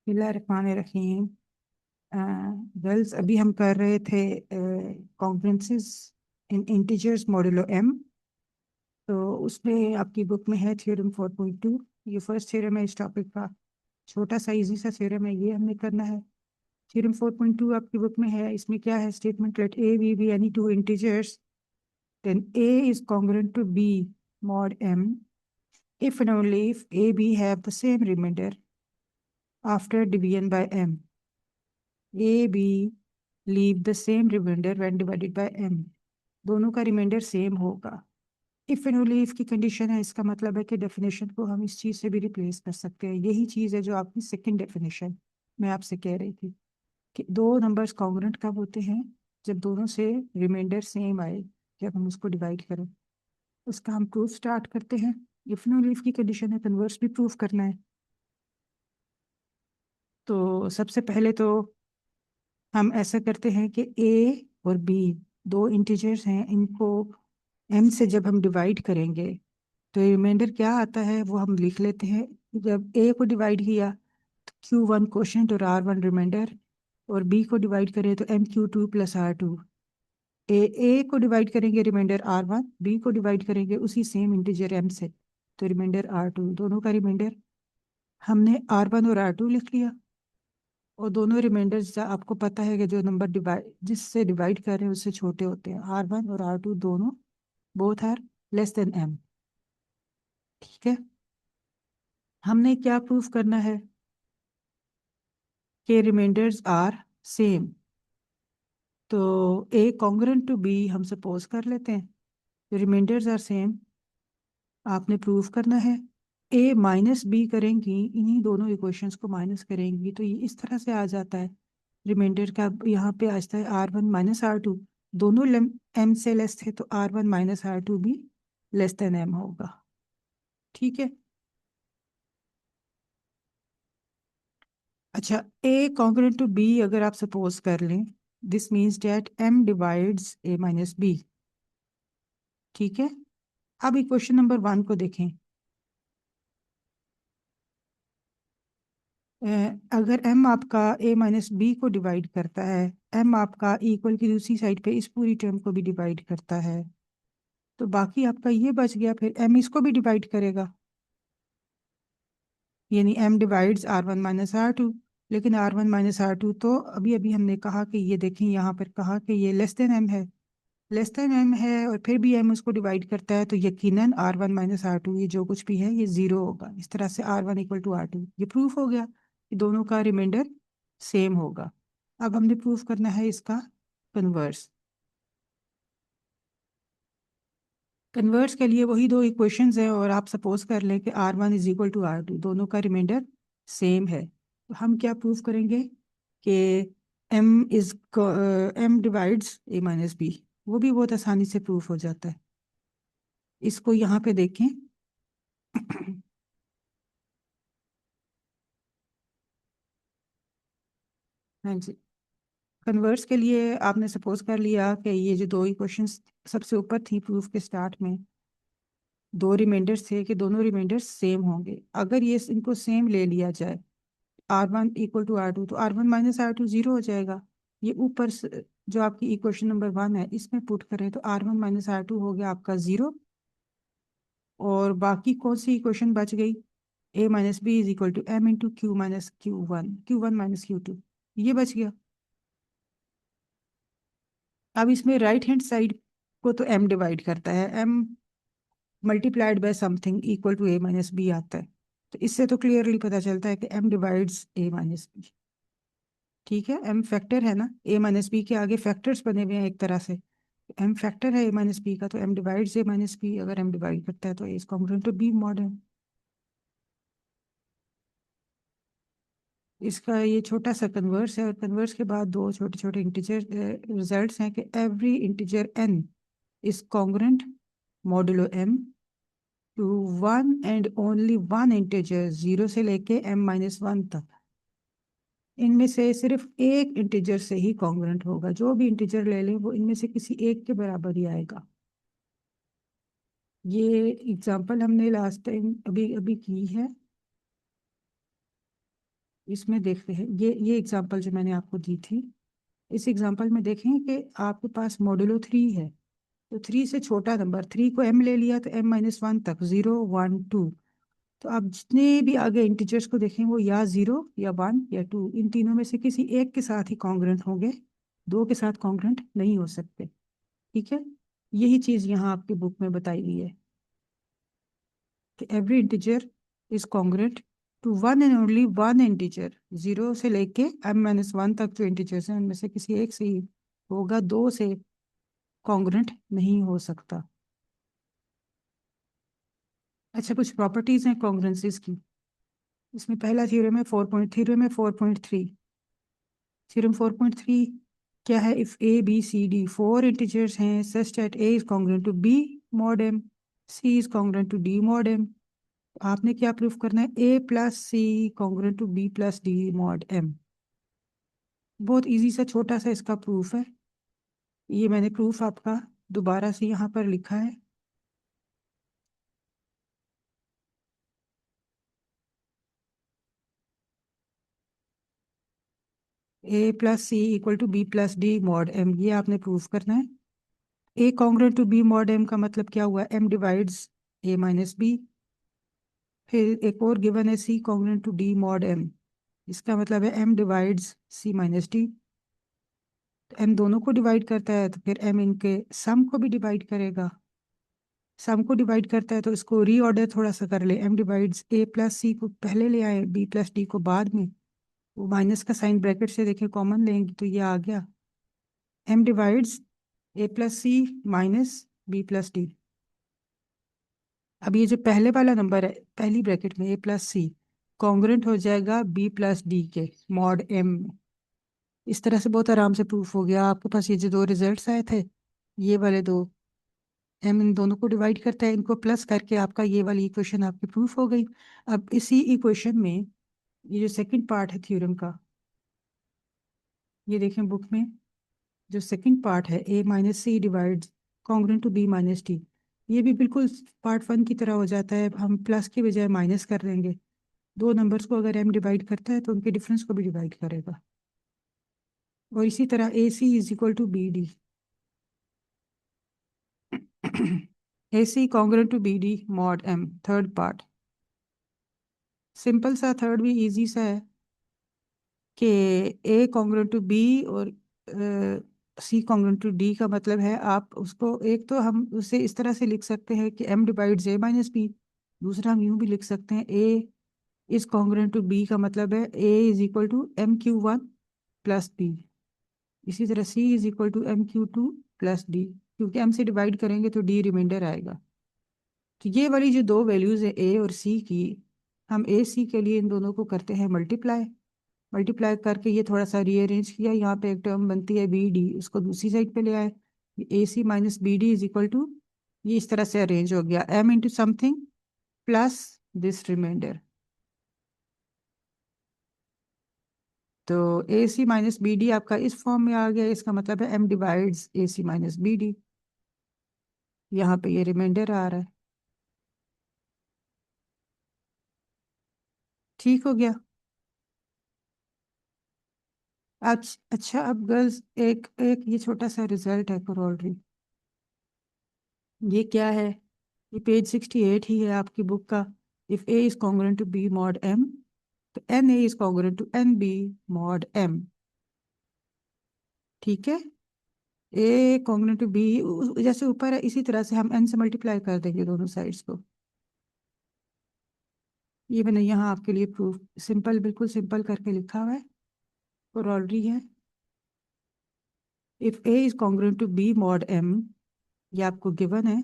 बिस्मिल्लाहिर्रहमानिर्रहीम। गर्ल्स, अभी हम कर रहे थे कॉन्फ्रेंसेस इन इंटीजर्स मॉड्यूलो एम। तो उसमें आपकी बुक में है थ्योरम 4.2। ये फर्स्ट थ्योरम है इस टॉपिक का। छोटा सा इजी सा थ्योरम है, ये हमने करना है। थ्योरम 4.2 आपकी बुक में है। इसमें क्या है? Statement let a b be any two integers, then a is congruent to b mod m if and only if a b have the same remainder after division by m. A b leave the same remainder when divided by m। दोनों का remainder same होगा। If and only if की condition है। इसका मतलब है कि definition को हम इस चीज से भी रिप्लेस कर सकते हैं। यही चीज है जो आपकी सेकंड डेफिनेशन मैं आपसे कह रही थी कि दो नंबर्स कॉन्ग्रुएंट कब होते हैं? जब दोनों से रिमाइंडर सेम आए, जब हम उसको डिवाइड करें। उसका हम प्रूफ स्टार्ट करते हैं। इफ एंड ओनली इफ की कंडीशन है, कन्वर्स भी प्रूफ करना है। तो सबसे पहले तो हम ऐसा करते हैं कि ए और बी दो इंटीजर्स हैं, इनको m से जब हम डिवाइड करेंगे तो रिमाइंडर क्या आता है वो हम लिख लेते हैं। जब a को डिवाइड किया तो q1 क्वोशंट और r1 रिमाइंडर, और b को डिवाइड करें तो mq2 प्लस r2। ए को डिवाइड करेंगे रिमाइंडर r1, b को डिवाइड करेंगे उसी सेम इंटीजर m से तो रिमाइंडर r2। दोनों का रिमाइंडर हमने r1 और r2 लिख लिया। और दोनों रिमाइंडर्स आपको पता है कि जो नंबर डिवाइड जिससे डिवाइड कर रहे हैं उससे छोटे होते हैं। r1 और r2 दोनों both are less than m। ठीक है। हमने क्या प्रूफ करना है? कि रिमाइंडर्स आर सेम। तो ए कॉन्ग्रुएंट टू बी हम सपोज कर लेते हैं। रिमाइंडर्स आर सेम, आपने प्रूफ करना है। ए माइनस बी करेंगी, इन्हीं दोनों इक्वेशंस को माइनस करेंगी तो ये इस तरह से आ जाता है। रिमाइंडर का यहाँ पे आता है r1 माइनस r2। दोनों m से लेस थे तो r1 माइनस r2 भी लेस देन m होगा। ठीक है। अच्छा, a कॉन्ग्रुएंट टू b अगर आप सपोज कर लें, this means that m divides a minus b। ठीक है। अब इक्वेशन नंबर 1 को देखें। अगर m आपका a माइनस बी को डिवाइड करता है, m आपका इक्वल की दूसरी साइड पे इस पूरी टर्म को भी डिवाइड करता है, तो बाकी आपका ये बच गया। फिर m इसको भी डिवाइड करेगा, यानी m divides r1 minus r2। लेकिन r1 माइनस r2 तो अभी अभी हमने कहा कि ये देखें, यहाँ पर कहा कि ये लेस देन m है। लेस देन m है और फिर भी m उसको डिवाइड करता है तो यकीनन r1 माइनस r2 ये जो कुछ भी है ये जीरो होगा। इस तरह से r1 इक्वल टू r2, ये प्रूफ हो गया कि दोनों का रिमाइंडर सेम होगा। अब हमने प्रूफ करना है इसका कन्वर्स। कन्वर्स के लिए वही दो इक्वेशंस हैं और आप सपोज कर लें कि r1 is equal to r2, दोनों का रिमाइंडर सेम है। तो हम क्या प्रूफ करेंगे कि m divides a minus b. वो भी बहुत आसानी से प्रूफ हो जाता है। इसको यहाँ पे देखें। हाँ जी। कन्वर्स के लिए आपने सपोज कर लिया कि ये जो दो इक्वेशंस सबसे ऊपर थी प्रूफ के स्टार्ट में, दो रिमाइंडर्स थे कि दोनों रिमाइंडर्स सेम होंगे। अगर ये इनको सेम ले लिया जाए, r1 इक्वल टू r2, तो r1 माइनस r2 जीरो हो जाएगा। ये ऊपर जो आपकी इक्वेशन नंबर 1 है इसमें पुट करें तो r1 माइनस r2 हो गया आपका जीरो। और बाकी कौन सी इक्वेशन बच गई? a minus b is equal to m into q minus q one minus q two, ये बच गया। अब इसमें राइट हैंड साइड को तो m डिवाइड करता है, m multiplied by something equal to a minus b आता है। तो इससे तो क्लियरली पता चलता है कि m divides a minus b. ठीक है। m फैक्टर है ना, a माइनस बी के आगे फैक्टर्स बने हुए हैं एक तरह से। m फैक्टर है a माइनस बी का तो m divides a minus b. अगर m डिवाइड करता है तो a is congruent to b mod m। इसका ये छोटा सा कन्वर्स है और कन्वर्स के बाद दो छोटे छोटे इंटीजर रिजल्ट्स हैं कि every integer n is congruent modulo m to one and only one integer, zero से लेके m माइनस वन तक। इनमें से सिर्फ एक इंटीजर से ही कॉन्ग्रुएंट होगा। जो भी इंटीजर ले लें वो इनमें से किसी एक के बराबर ही आएगा। ये एग्जांपल हमने लास्ट टाइम अभी अभी की है। इसमें देखते हैं, ये एग्जांपल जो मैंने आपको दी थी, इस एग्जांपल में देखें कि आपके पास मॉड्यूलो 3 है। तो 3 से छोटा नंबर, 3 को m ले लिया तो m-1 तक, 0 1 2। तो आप जितने भी आगे इंटीजर्स को देखें वो या 0 या 1 या 2, इन तीनों में से किसी एक के साथ ही कॉन्ग्रेंट होंगे, दो के साथ कॉन्ग्रेंट नहीं हो सकते। ठीक है, यही चीज यहाँ आपकी बुक में बताई गई है कि every integer is congruent to one and only one integer, 0 से लेके m-1 तक जो इंटीजर्स हैं उनमें से किसी एक से ही होगा, दो से कॉन्ग्रेंट नहीं हो सकता। अच्छा, कुछ प्रॉपर्टीज हैं कॉन्ग्रेंसीज की। इसमें पहला थ्योरम है 4.3। थ्योरम 4.3 क्या है? If A B C D four integers हैं such that A is congruent to B mod M, C is congruent to D mod M, आपने क्या प्रूफ करना है? A plus C congruent to B plus D mod M. बहुत easy सा छोटा सा इसका प्रूफ है। ये मैंने प्रूफ आपका दोबारा से यहाँ पर लिखा है। A plus C equal to B plus D mod M, ये आपने प्रूफ करना है। ए congruent to B mod M का मतलब क्या हुआ? एम डिवाइड्स ए माइनस बी। फिर एक और गिवन है C congruent to D mod M, इसका मतलब है M divides C minus D. तो एम दोनों को डिवाइड करता है तो फिर एम इनके सम को भी डिवाइड करेगा। सम को डिवाइड करता है तो इसको रीऑर्डर थोड़ा सा कर ले, एम डिवाइड्स ए प्लस सी को पहले ले आए, बी प्लस डी को बाद में। वो माइनस का साइन ब्रैकेट से देखें कॉमन लेंगे तो ये आ गया एम डिवाइड्स ए प्लस सी माइनस बी प्लस डी। अब ये जो पहले वाला नंबर है पहली ब्रैकेट में ए प्लस सी कॉन्ग्रुएंट हो जाएगा बी प्लस डी के मॉड एम। इस तरह से बहुत आराम से प्रूफ हो गया। आपके पास ये जो दो रिजल्ट्स आए थे, ये वाले दो, एम इन दोनों को डिवाइड करता है, इनको प्लस करके आपका ये वाली इक्वेशन आपकी प्रूफ हो गई। अब इसी इक्वेशन में ये जो सेकंड पार्ट है थ्योरम का, ये देखें बुक में जो सेकंड पार्ट है A minus C divides congruent to B minus D, ये भी बिल्कुल पार्ट 1 की तरह हो जाता है। हम प्लस के बजाय माइनस कर देंगे। दो नंबर्स को अगर एम डिवाइड करता है तो उनके डिफरेंस को भी डिवाइड करेगा। और इसी तरह A C is equal to B D, A C congruent to B D mod M, third part. Simple सा थर्ड भी इजी सा है कि ए कॉन्ग्रुएंट टू बी और सी कॉन्ग्रुएंट टू डी का मतलब है आप उसको, एक तो हम उसे इस तरह से लिख सकते हैं कि एम डिवाइड्स ए माइनस बी, दूसरा हम यूं भी लिख सकते हैं A is congruent to B का मतलब है A is equal to m(q1 plus B). इसी तरह C is equal to m(q2 plus D), क्योंकि m से डिवाइड करेंगे तो डी रिमाइंडर आएगा। तो ये वाली जो दो वैल्यूज है ए और सी की, हम ए सी के लिए इन दोनों को करते हैं मल्टीप्लाई। मल्टीप्लाई करके ये थोड़ा सा रीअरेंज किया, यहाँ पे एक टर्म बनती है बी डी, उसको दूसरी साइड पे ले आए, A C minus B D is equal to, ये इस तरह से अरेंज हो गया M into something plus this reminder. तो A C minus B D आपका इस फॉर्म में आ गया, इसका मतलब है M divides A C minus B D, यहाँ पे ये रिमाइंडर आ रहा है। ठीक हो गया। अच्छा, अब गर्ल्स एक एक ये छोटा सा रिजल्ट है कोरोलरी। ये क्या है? ये पेज 68 ही है आपकी बुक का। If A is congruent to B mod M, तो N A is congruent to N B mod M. ठीक है, ए कॉन्ग्रुएंट टू बी जैसे ऊपर है इसी तरह से हम एन से मल्टीप्लाई कर देंगे दोनों साइड्स को। ये मैंने यहाँ आपके लिए प्रूफ सिंपल, बिल्कुल सिंपल करके लिखा हुआ है, कोरोलरी है। If A is congruent to B mod M, ये आपको गिवन है,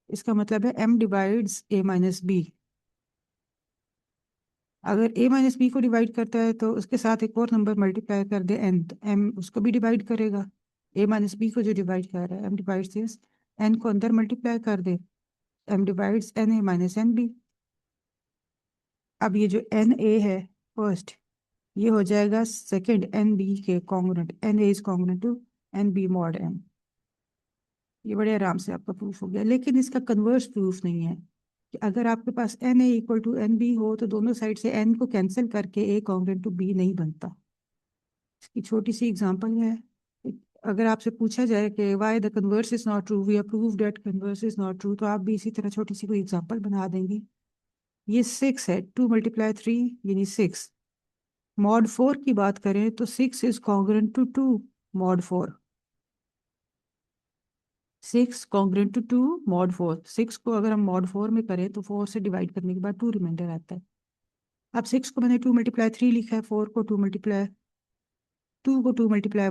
इसका मतलब है एम डिवाइड्स ए माइनस बी। अगर ए माइनस बी को डिवाइड करता है तो उसके साथ एक और नंबर मल्टीप्लाई कर दे एन, तो एम उसको भी डिवाइड करेगा। ए माइनस बी को जो डिवाइड कर रहा है, एम डिवाइड्स दिस, एन को अंदर मल्टीप्लाई कर दे, M divides N A minus N B. अब ये जो एन ए है फर्स्ट, ये हो जाएगा सेकंड एन बी के congruent, n A is congruent to N B mod M. ये बड़े आराम से आपका प्रूफ हो गया, लेकिन इसका कन्वर्स प्रूफ नहीं है। कि अगर आपके पास N A equal to N B हो तो दोनों साइड से एन को कैंसिल करके ए कॉन्ग्रुएंट टू बी नहीं बनता। इसकी छोटी सी एग्जांपल है, अगर आपसे पूछा जाए कि why the converse is not true, we have proved that converse is not true, तो आप भी इसी तरह छोटी सी कोई एग्जांपल बना देंगी। ये 6 है, 2 × 3 यानी 6। मॉड 4 की बात करें तो 6 is congruent to 2 mod 4। 6 congruent to 2 mod 4। 6 को अगर हम मॉड 4 में करें तो 4 से डिवाइड करने के बाद 2 रिमाइंडर आता है। अब 6 को मैंने 2 × 3 लिखा है, 4 को 2 ×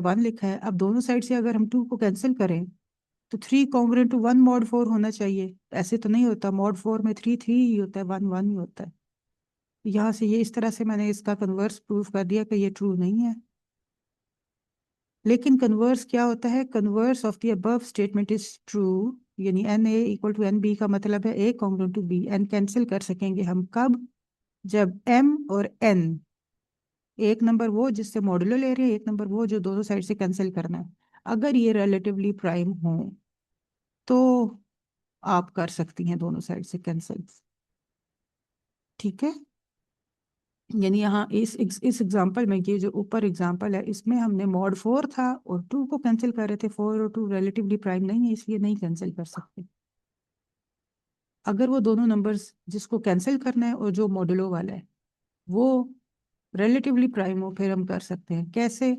1 लिखा है। अब दोनों साइड से अगर हम 2 को कैंसिल करें तो 3 कॉन्ग्रुएंट टू 1 मॉड 4 होना चाहिए। ऐसे तो नहीं होता, मॉड 4 में 3 3 ही होता है, 1 1 ही होता है। यहाँ से ये इस तरह से मैंने इसका कन्वर्स प्रूफ कर दिया कि ये ट्रू नहीं है। लेकिन कन्वर्स क्या होता है? Converse of the above statement is true, यानी n A equal to N b का मतलब है ए congruent to b. N cancel कर सकेंगे हम कब? जब एम और एन, एक नंबर वो जिससे मॉडुलो ले रहे हैं, एक नंबर वो जो दोनों साइड से कैंसिल करना है, अगर ये रिलेटिवली प्राइम हो तो आप कर सकती हैं दोनों साइड से कैंसिल। ठीक है, यानी यहाँ इस एग्जांपल में, ये जो ऊपर एग्जांपल है, इसमें हमने मॉड 4 था और 2 को कैंसिल कर रहे थे। 4 और 2 रिलेटिवली प्राइम नहीं है, इसलिए नहीं कैंसिल कर सकते। अगर वो दोनों नंबर्स जिसको कैंसिल करना है और जो मॉडुलो वाला है वो रिलेटिवली प्राइम हो, फिर हम कर सकते हैं। कैसे?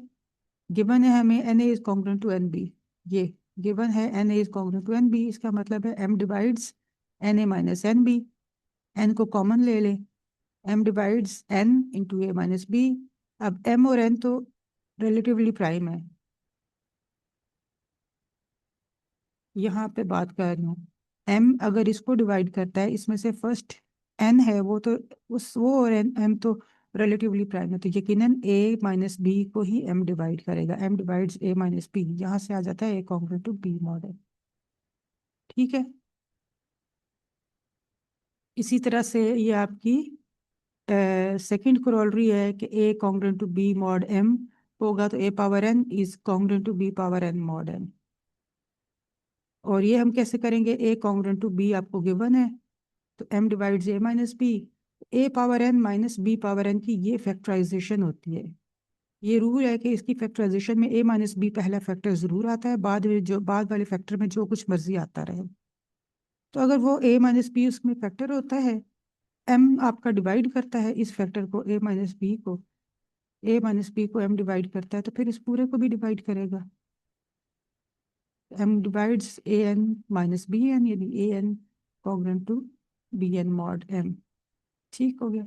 गिवन है हमें n A is congruent to N b, ये गिवन है n A is congruent to N b, इसका मतलब है M divides N A minus N b. N को कॉमन ले लें, m divides n into a minus b. अब m और एन तो रिलेटिवली प्राइम है, यहाँ पे बात कर रही हूँ। एम अगर इसको डिवाइड करता है, इसमें से फर्स्ट एन है वो तो उस वो और एन एम तो रिलेटिवली प्राइम है, तो यकीनन ए माइनस बी को ही एम डिवाइड करेगा। एम डिवाइड्स ए माइनस बी, यहाँ से आ जाता है ए कॉन्ग्रुएंट टू बी मॉडल। ठीक है, इसी तरह से ये आपकी सेकंड करोलरी है कि a congruent to B mod m होगा तो a power n is congruent to b power n mod n. और ये हम कैसे करेंगे? ए कॉन्ग्रुएंट टू बी आपको गिवन है, तो m divides A minus b. A power n minus b power n की ये फैक्टराइजेशन होती है। ये रूल है कि इसकी फैक्टराइजेशन में ए माइनस बी पहला फैक्टर जरूर आता है, बाद में जो बाद वाले फैक्टर में जो कुछ मर्जी आता रहे। तो अगर वो ए माइनस बी उसमें फैक्टर होता है, एम आपका डिवाइड करता है इस फैक्टर को, ए माइनस बी को, ए माइनस बी को एम डिवाइड करता है, तो फिर इस पूरे को भी डिवाइड करेगा। M divides a n minus b n, यानी a n congruent to b n mod M. ठीक हो गया।